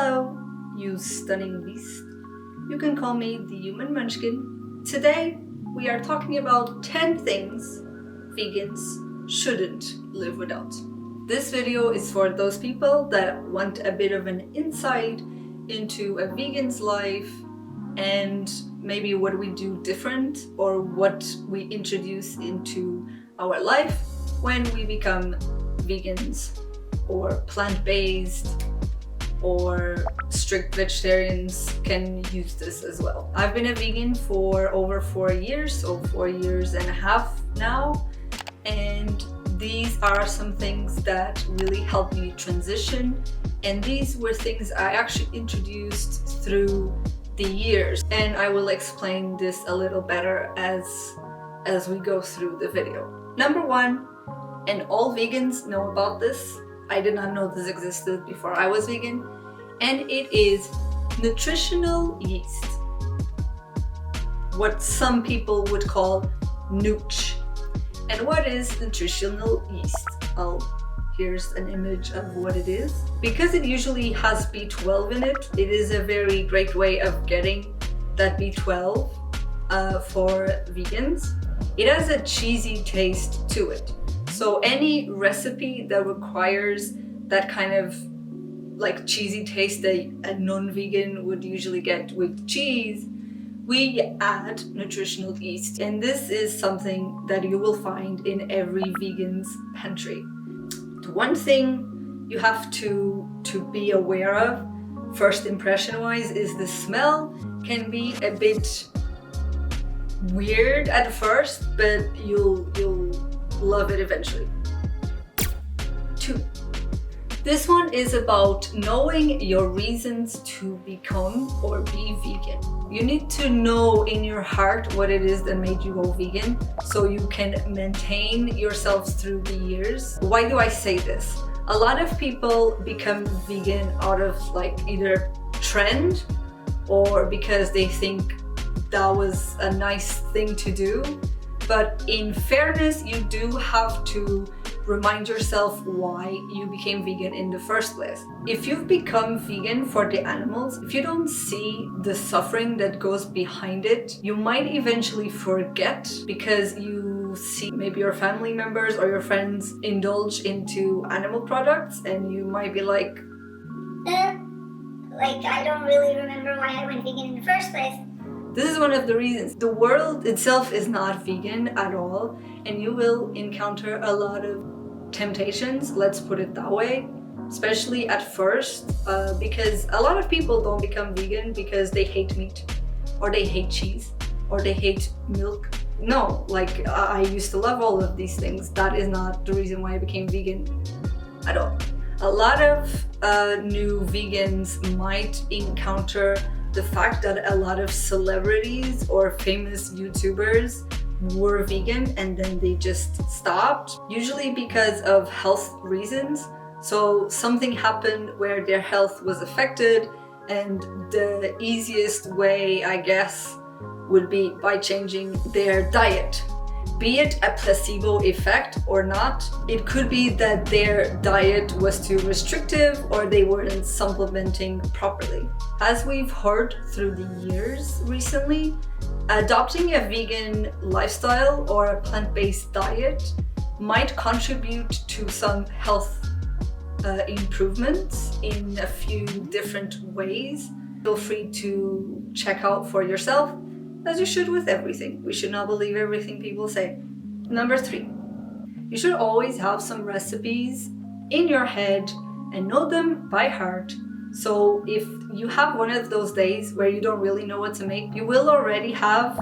Hello, you stunning beast. You can call me the human Munchkin. Today, we are talking about 10 things vegans shouldn't live without. This video is for those people that want a bit of an insight into a vegan's life and maybe what we do different or what we introduce into our life when we become vegans or plant-based or strict vegetarians can use this as well. I've been a vegan for over 4 years, so 4 years and a half now, and these are some things that really helped me transition, and these were things I actually introduced through the years, and I will explain this a little better as we go through the video. Number one, and all vegans know about this, I did not know this existed before I was vegan, and it is nutritional yeast. What some people would call nooch. And what is nutritional yeast? Here's an image of what it is. Because it usually has B12 in it, it is a very great way of getting that B12 for vegans. It has a cheesy taste to it. So any recipe that requires that kind of like cheesy taste that a non-vegan would usually get with cheese, we add nutritional yeast. And this is something that you will find in every vegan's pantry. The one thing you have to be aware of, first impression wise, is the smell can be a bit weird at first, but you'll love it eventually. 2. This one is about knowing your reasons to become or be vegan. You need to know in your heart what it is that made you go vegan so you can maintain yourselves through the years. Why do I say this? A lot of people become vegan out of like either trend or because they think that was a nice thing to do. But in fairness, you do have to remind yourself why you became vegan in the first place. If you've become vegan for the animals, if you don't see the suffering that goes behind it, you might eventually forget because you see maybe your family members or your friends indulge into animal products and you might be like, I don't really remember why I went vegan in the first place. This is one of the reasons. The world itself is not vegan at all, and you will encounter a lot of temptations, let's put it that way, especially at first, because a lot of people don't become vegan because they hate meat, or they hate cheese, or they hate milk. No, like I used to love all of these things. That is not the reason why I became vegan at all. A lot of new vegans might encounter the fact that a lot of celebrities or famous YouTubers were vegan and then they just stopped, usually because of health reasons. So something happened where their health was affected, and the easiest way, I guess, would be by changing their diet. Be it a placebo effect or not, it could be that their diet was too restrictive or they weren't supplementing properly. As we've heard through the years recently, adopting a vegan lifestyle or a plant-based diet might contribute to some health improvements in a few different ways. Feel free to check out for yourself, as you should with everything. We should not believe everything people say. Number 3, you should always have some recipes in your head and know them by heart. So if you have one of those days where you don't really know what to make, you will already have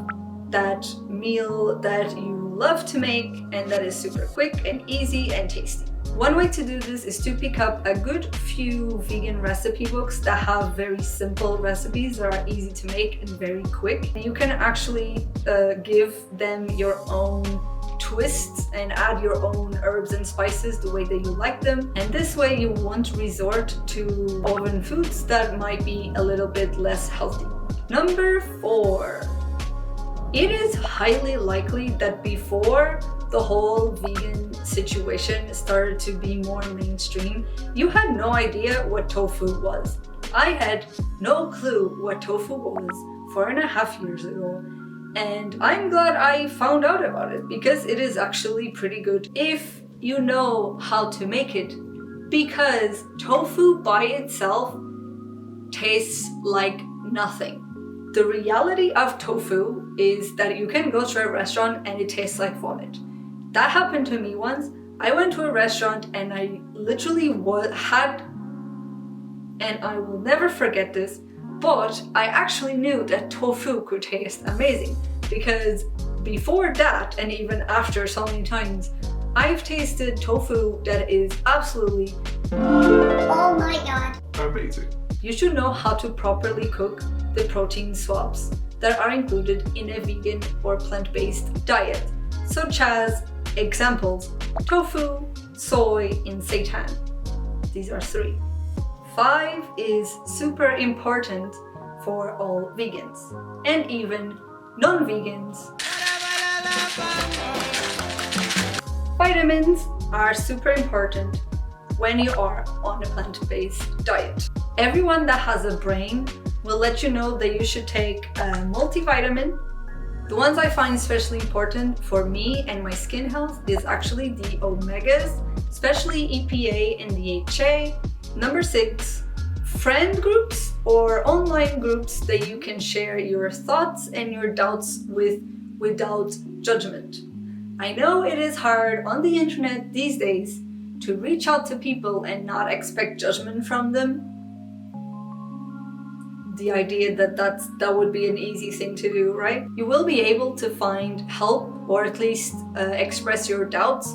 that meal that you love to make and that is super quick and easy and tasty. One way to do this is to pick up a good few vegan recipe books that have very simple recipes that are easy to make and very quick. You can actually give them your own twists and add your own herbs and spices the way that you like them, and this way you won't resort to oven foods that might be a little bit less healthy. Number 4, it is highly likely that before the whole vegan situation started to be more mainstream, you had no idea what tofu was. I had no clue what tofu was 4.5 years ago, and I'm glad I found out about it because it is actually pretty good if you know how to make it, because tofu by itself tastes like nothing. The reality of tofu is that you can go to a restaurant and it tastes like vomit. That happened to me once. I went to a restaurant and I literally had, and I will never forget this, but I actually knew that tofu could taste amazing, because before that and even after so many times, I've tasted tofu that is absolutely, oh my god, amazing. You should know how to properly cook the protein swabs that are included in a vegan or plant-based diet, such as examples: tofu, soy, and seitan. These are 3. 5 is super important for all vegans and even non-vegans. Vitamins are super important when you are on a plant-based diet. Everyone that has a brain will let you know that you should take a multivitamin. The ones I find especially important for me and my skin health is actually the omegas, especially EPA and DHA. Number 6, friend groups or online groups that you can share your thoughts and your doubts with without judgment. I know it is hard on the internet these days to reach out to people and not expect judgment from them. The idea that would be an easy thing to do, right? You will be able to find help, or at least express your doubts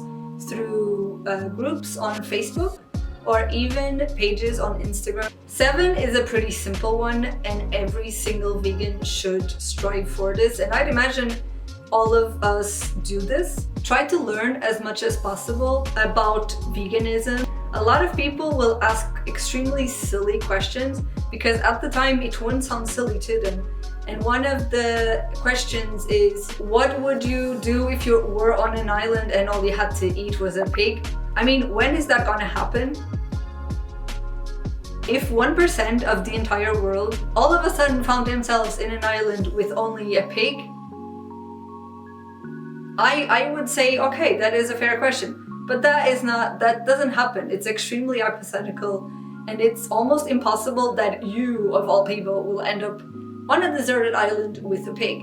through groups on Facebook or even pages on Instagram. 7 is a pretty simple one, and every single vegan should strive for this, and I'd imagine all of us do this. Try to learn as much as possible about veganism. A lot of people will ask extremely silly questions because at the time it wouldn't sound silly to them. And one of the questions is, what would you do if you were on an island and all you had to eat was a pig? I mean, when is that gonna happen? If 1% of the entire world all of a sudden found themselves in an island with only a pig, I would say, okay, that is a fair question. But that doesn't happen. It's extremely hypothetical, and it's almost impossible that you, of all people, will end up on a deserted island with a pig.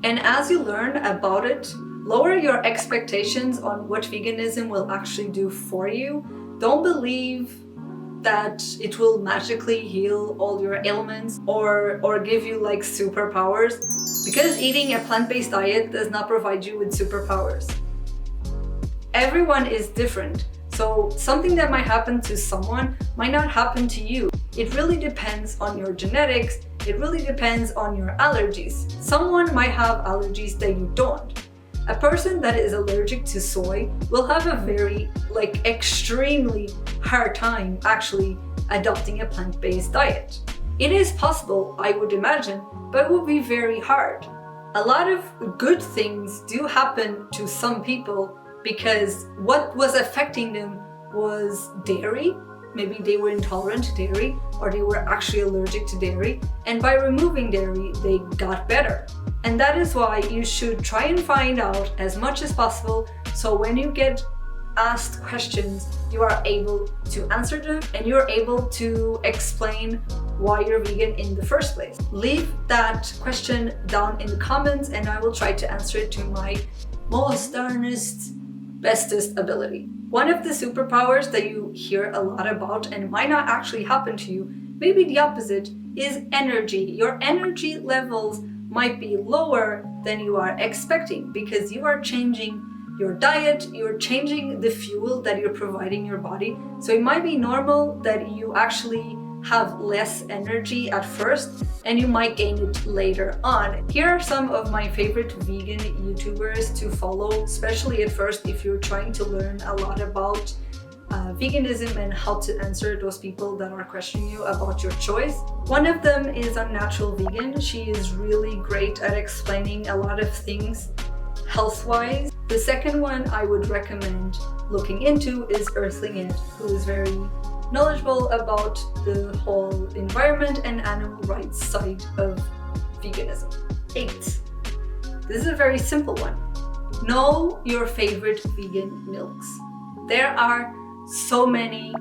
And as you learn about it, lower your expectations on what veganism will actually do for you. Don't believe that it will magically heal all your ailments or give you like superpowers, because eating a plant-based diet does not provide you with superpowers. Everyone is different, so something that might happen to someone might not happen to you. It really depends on your genetics, it really depends on your allergies. Someone might have allergies that you don't. A person that is allergic to soy will have a very, extremely hard time actually adopting a plant-based diet. It is possible, I would imagine, but it would be very hard. A lot of good things do happen to some people because what was affecting them was dairy. Maybe they were intolerant to dairy, or they were actually allergic to dairy, and by removing dairy, they got better. And that is why you should try and find out as much as possible, so when you get asked questions, you are able to answer them and you're able to explain why you're vegan in the first place. Leave that question down in the comments and I will try to answer it to my most darnest, bestest ability. One of the superpowers that you hear a lot about and might not actually happen to you, maybe the opposite, is energy. Your energy levels might be lower than you are expecting because you are changing your diet, you're changing the fuel that you're providing your body. So it might be normal that you actually have less energy at first and you might gain it later on. Here are some of my favorite vegan YouTubers to follow, especially at first if you're trying to learn a lot about veganism and how to answer those people that are questioning you about your choice. One of them is Unnatural Vegan. She is really great at explaining a lot of things health-wise. The second one I would recommend looking into is Earthling It, who is very knowledgeable about the whole environment environment and animal rights side of veganism. 8. This is a very simple one. Know your favorite vegan milks. There are so many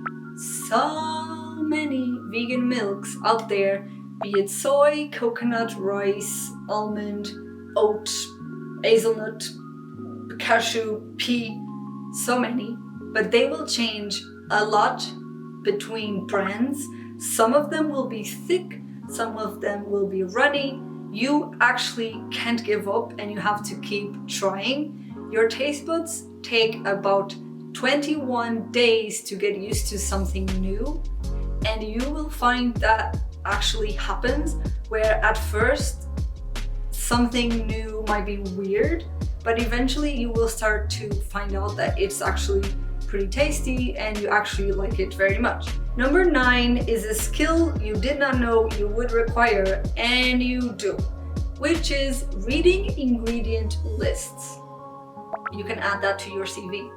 vegan milks out there, be it soy, coconut, rice, almond, oat, hazelnut, cashew, pea, so many, but they will change a lot between brands. Some of them will be thick, some of them will be runny. You actually can't give up and you have to keep trying. Your taste buds take about 21 days to get used to something new, and you will find that actually happens where at first something new might be weird, but eventually you will start to find out that it's actually pretty tasty and you actually like it very much. Number 9 is a skill you did not know you would require, and you do, which is reading ingredient lists. You can add that to your CV.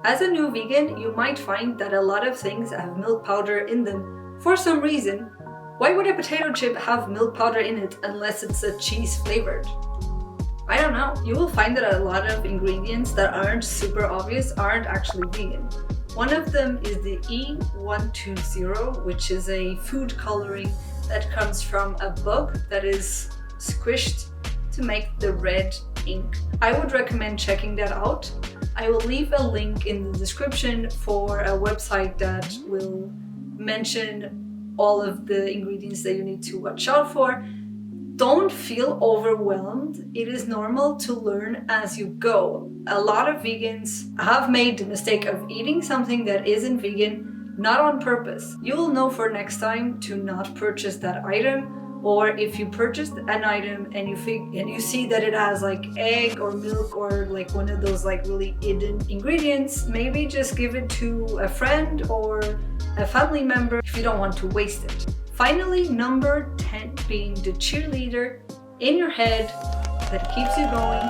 As a new vegan, you might find that a lot of things have milk powder in them for some reason. Why would a potato chip have milk powder in it unless it's a cheese flavored? I don't know. You will find that a lot of ingredients that aren't super obvious aren't actually vegan. One of them is the E120, which is a food coloring that comes from a bug that is squished to make the red ink. I would recommend checking that out. I will leave a link in the description for a website that will mention all of the ingredients that you need to watch out for. Don't feel overwhelmed. It is normal to learn as you go. A lot of vegans have made the mistake of eating something that isn't vegan, not on purpose. You will know for next time to not purchase that item, or if you purchased an item and you see that it has like egg or milk or like one of those like really hidden ingredients, maybe just give it to a friend or a family member if you don't want to waste it. Finally, number 10 being the cheerleader in your head that keeps you going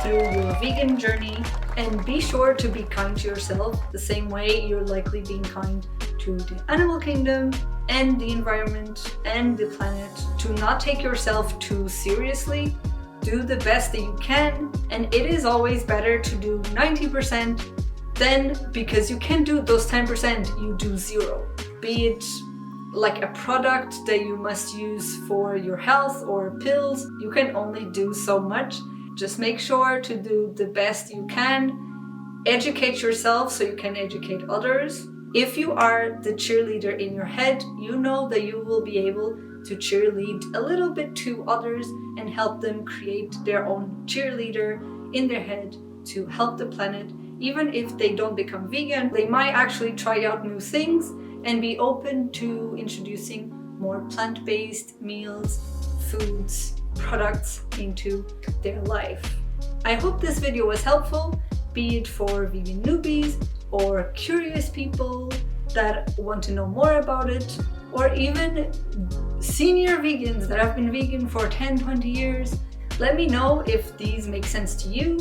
through your vegan journey. And be sure to be kind to yourself the same way you're likely being kind to the animal kingdom and the environment and the planet. To not take yourself too seriously. Do the best that you can, and it is always better to do 90% than, because you can't do those 10%, you do 0. Be it like a product that you must use for your health or pills, you can only do so much. Just make sure to do the best you can. Educate yourself so you can educate others. If you are the cheerleader in your head, you know that you will be able to cheerlead a little bit to others and help them create their own cheerleader in their head to help the planet. Even if they don't become vegan, they might actually try out new things and be open to introducing more plant-based meals, foods, products into their life. I hope this video was helpful, be it for vegan newbies or curious people that want to know more about it, or even senior vegans that have been vegan for 10-20 years. Let me know if these make sense to you,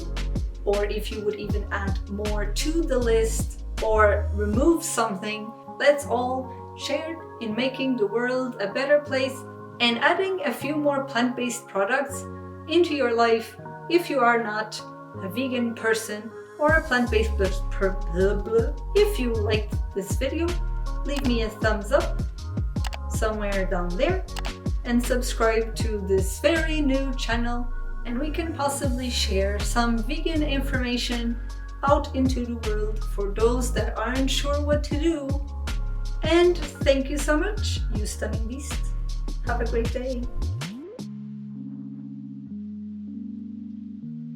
or if you would even add more to the list or remove something. Let's all share in making the world a better place and adding a few more plant-based products into your life if you are not a vegan person or a plant-based person. If you liked this video, leave me a thumbs up somewhere down there and subscribe to this very new channel, and we can possibly share some vegan information out into the world for those that aren't sure what to do. And thank you so much, you stunning beast. Have a great day.